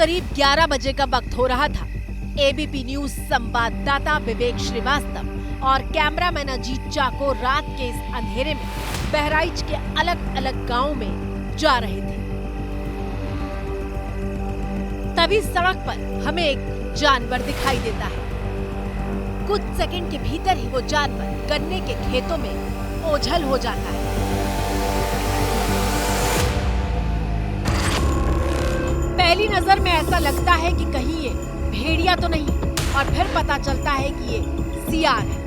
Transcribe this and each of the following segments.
करीब 11 बजे का वक्त हो रहा था। एबीपी न्यूज संवाददाता विवेक श्रीवास्तव और कैमरामैन अजीत चाको रात के इस अंधेरे में बहराइच के अलग अलग गांव में जा रहे थे। तभी सड़क पर हमें एक जानवर दिखाई देता है। कुछ सेकंड के भीतर ही वो जानवर गन्ने के खेतों में ओझल हो जाता है। पहली नजर में ऐसा लगता है कि कहीं ये भेड़िया तो नहीं, और फिर पता चलता है कि ये सियार है।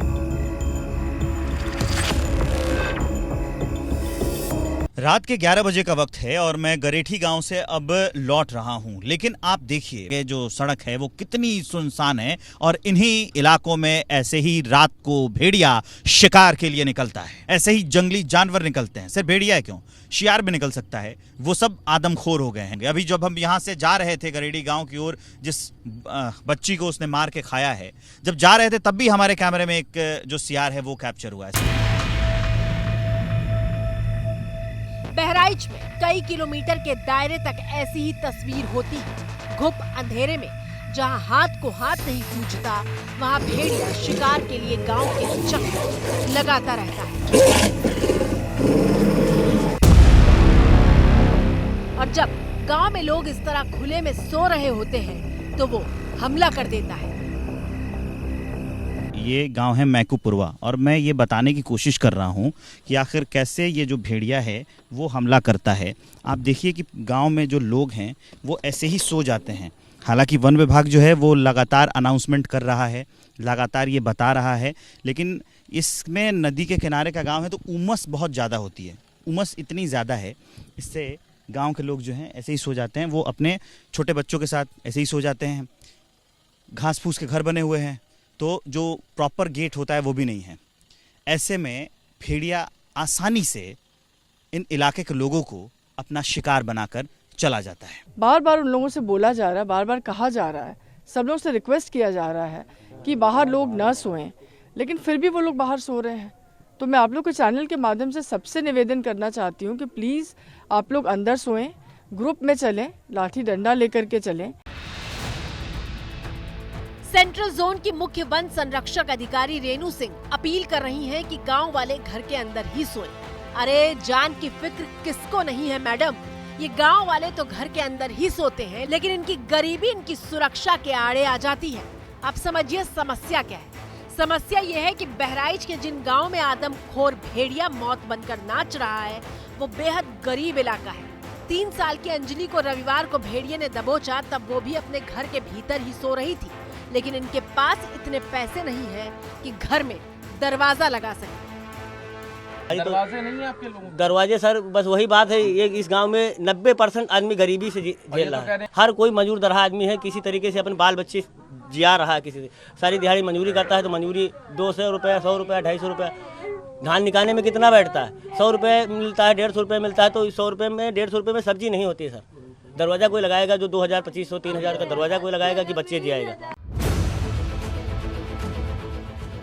रात के 11 बजे का वक्त है और मैं गरेठी गांव से अब लौट रहा हूं, लेकिन आप देखिए ये जो सड़क है वो कितनी सुनसान है और इन्हीं इलाकों में ऐसे ही रात को भेड़िया शिकार के लिए निकलता है। ऐसे ही जंगली जानवर निकलते हैं। सिर्फ भेड़िया है क्यों, शियार भी निकल सकता है। वो सब आदमखोर हो गए हैं। अभी जब हम यहाँ से जा रहे थे गरेठी गांव की ओर, जिस बच्ची को उसने मार के खाया है, जब जा रहे थे तब भी हमारे कैमरे में एक जो सियार है वो कैप्चर हुआ है। बहराइच में कई किलोमीटर के दायरे तक ऐसी ही तस्वीर होती है। घुप अंधेरे में जहां हाथ को हाथ नहीं सूझता, वहां भेड़िया शिकार के लिए गांव के चक्कर लगाता रहता है। और जब गांव में लोग इस तरह खुले में सो रहे होते हैं तो वो हमला कर देता है। ये गांव है मैकूपुरवा और मैं ये बताने की कोशिश कर रहा हूँ कि आखिर कैसे ये जो भेड़िया है वो हमला करता है। आप देखिए कि गांव में जो लोग हैं वो ऐसे ही सो जाते हैं। हालांकि वन विभाग जो है वो लगातार अनाउंसमेंट कर रहा है, लगातार ये बता रहा है, लेकिन इसमें नदी के किनारे का गाँव है तो उमस बहुत ज़्यादा होती है। उमस इतनी ज़्यादा है, इससे गाँव के लोग जो हैं ऐसे ही सो जाते हैं। वो अपने छोटे बच्चों के साथ ऐसे ही सो जाते हैं। घास फूस के घर बने हुए हैं तो जो प्रॉपर गेट होता है वो भी नहीं है। ऐसे में भेड़िया आसानी से इन इलाके के लोगों को अपना शिकार बनाकर चला जाता है। बार बार उन लोगों से बोला जा रहा है, बार बार कहा जा रहा है, सब लोग से रिक्वेस्ट किया जा रहा है कि बाहर लोग न सोएं, लेकिन फिर भी वो लोग बाहर सो रहे हैं। तो मैं आप लोग के चैनल के माध्यम से सबसे निवेदन करना चाहती हूँ कि प्लीज़ आप लोग अंदर सोएं, ग्रुप में चलें, लाठी डंडा लेकर के चलें। सेंट्रल जोन की मुख्य वन संरक्षक अधिकारी रेणु सिंह अपील कर रही हैं कि गांव वाले घर के अंदर ही सोएं। अरे जान की फिक्र किसको नहीं है मैडम, ये गांव वाले तो घर के अंदर ही सोते हैं, लेकिन इनकी गरीबी इनकी सुरक्षा के आड़े आ जाती है। अब समझिए समस्या क्या है। समस्या ये है कि बहराइच के जिन गाँव में आदमखोर भेड़िया मौत बनकर नाच रहा है वो बेहद गरीब इलाका है। 3 साल की अंजलि को रविवार को भेड़िए ने दबोचा, तब वो भी अपने घर के भीतर ही सो रही थी, लेकिन इनके पास इतने पैसे नहीं हैं कि घर में दरवाजा लगा सके। दरवाजे नहीं है आपके लोगों के? दरवाजे सर, बस वही बात है। ये इस गांव में 90% आदमी गरीबी से झेल रहा है। हर कोई मजदूर दरहा आदमी है, किसी तरीके से अपने बाल बच्चे जिया रहा है। किसी से सारी दिहाड़ी मजदूरी करता है तो मजदूरी 200 रुपये, 100 रुपये, 250 रुपये। धान निकालने में कितना बैठता है? 100 रुपये मिलता है, 150 रुपये मिलता है, तो 100 रुपये में 150 रुपये में सब्जी नहीं होती है सर। दरवाजा कोई लगाएगा जो 2000, 2500, 3000 का दरवाजा कोई लगाएगा कि बच्चे जियाएगा।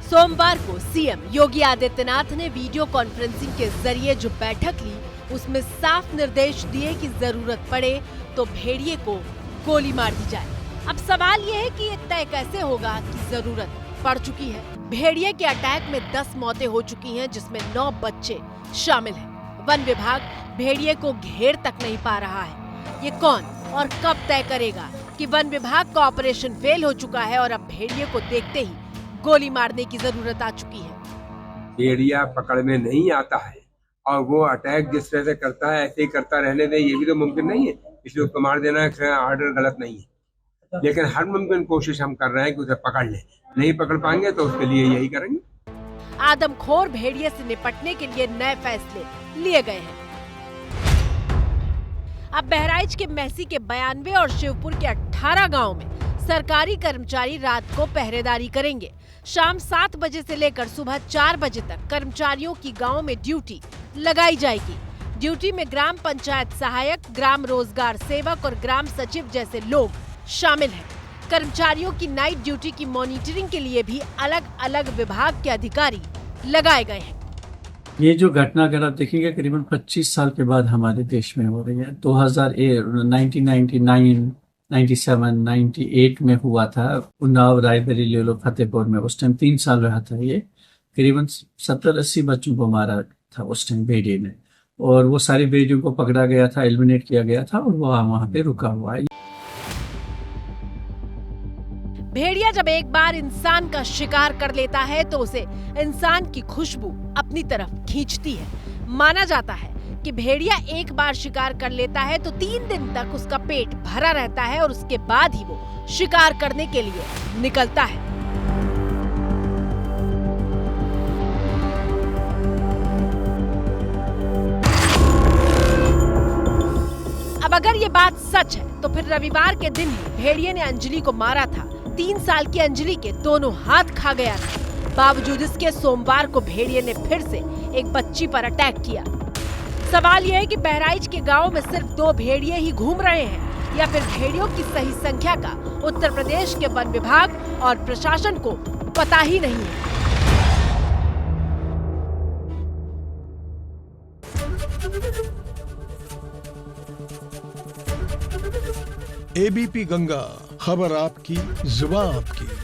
सोमवार को सीएम योगी आदित्यनाथ ने वीडियो कॉन्फ्रेंसिंग के जरिए जो बैठक ली, उसमें साफ निर्देश दिए कि जरूरत पड़े तो भेड़िए को गोली मार दी जाए। अब सवाल ये है कि ये तय कैसे होगा कि जरूरत पड़ चुकी है। भेड़िए के अटैक में 10 मौतें हो चुकी हैं, जिसमें 9 बच्चे शामिल हैं। वन विभाग भेड़िए को घेर तक नहीं पा रहा है। ये कौन और कब तय करेगा कि वन विभाग का ऑपरेशन फेल हो चुका है और अब भेड़िए को देखते ही गोली मारने की जरूरत आ चुकी है। भेड़िया पकड़ में नहीं आता है और वो अटैक जिस तरह से करता है ऐसे ही करता रहने दे, ये भी तो मुमकिन नहीं है। इसलिए उसको मार देना ऑर्डर गलत नहीं है, लेकिन हर मुमकिन कोशिश हम कर रहे हैं कि उसे पकड़ लें। नहीं पकड़ पाएंगे तो उसके लिए यही करेंगे। आदमखोर भेड़िए से निपटने के लिए नए फैसले लिए गए हैं। अब बहराइच के महसी के 92 और शिवपुर के 18 गाँव में सरकारी कर्मचारी रात को पहरेदारी करेंगे। शाम 7 बजे से लेकर सुबह 4 बजे तक कर्मचारियों की गांव में ड्यूटी लगाई जाएगी। ड्यूटी में ग्राम पंचायत सहायक, ग्राम रोजगार सेवक और ग्राम सचिव जैसे लोग शामिल हैं। कर्मचारियों की नाइट ड्यूटी की मॉनिटरिंग के लिए भी अलग अलग विभाग के अधिकारी लगाए गए हैं। ये जो घटना अगर आप देखेंगे करीबन 25 साल के बाद हमारे देश में हो रही है। 1999 97, 98 में हुआ था। उन्नाव, रायबरेली, लोग फतेहपुर में उस टाइम 3 साल रहा था। ये करीबन 70-80 बच्चों को मारा था उस टाइम भेड़िए ने, और वो सारी भेड़ियों को पकड़ा गया था, एलिमिनेट किया गया था, और वो वहाँ पे रुका हुआ है। भेड़िया जब एक बार इंसान का शिकार कर लेता है तो उसे इंसान की खुशबू अपनी तरफ खींचती है। माना जाता है कि भेड़िया एक बार शिकार कर लेता है तो 3 दिन तक उसका पेट भरा रहता है और उसके बाद ही वो शिकार करने के लिए निकलता है। अब अगर ये बात सच है तो फिर रविवार के दिन ही भेड़िए ने अंजलि को मारा था। 3 साल की अंजलि के दोनों हाथ खा गया था। बावजूद इसके सोमवार को भेड़िए ने फिर से एक बच्ची पर अटैक किया। सवाल यह है कि बहराइच के गांव में सिर्फ 2 भेड़िए ही घूम रहे हैं या फिर भेड़ियों की सही संख्या का उत्तर प्रदेश के वन विभाग और प्रशासन को पता ही नहीं है। एबीपी गंगा, खबर आपकी, जुबान आपकी।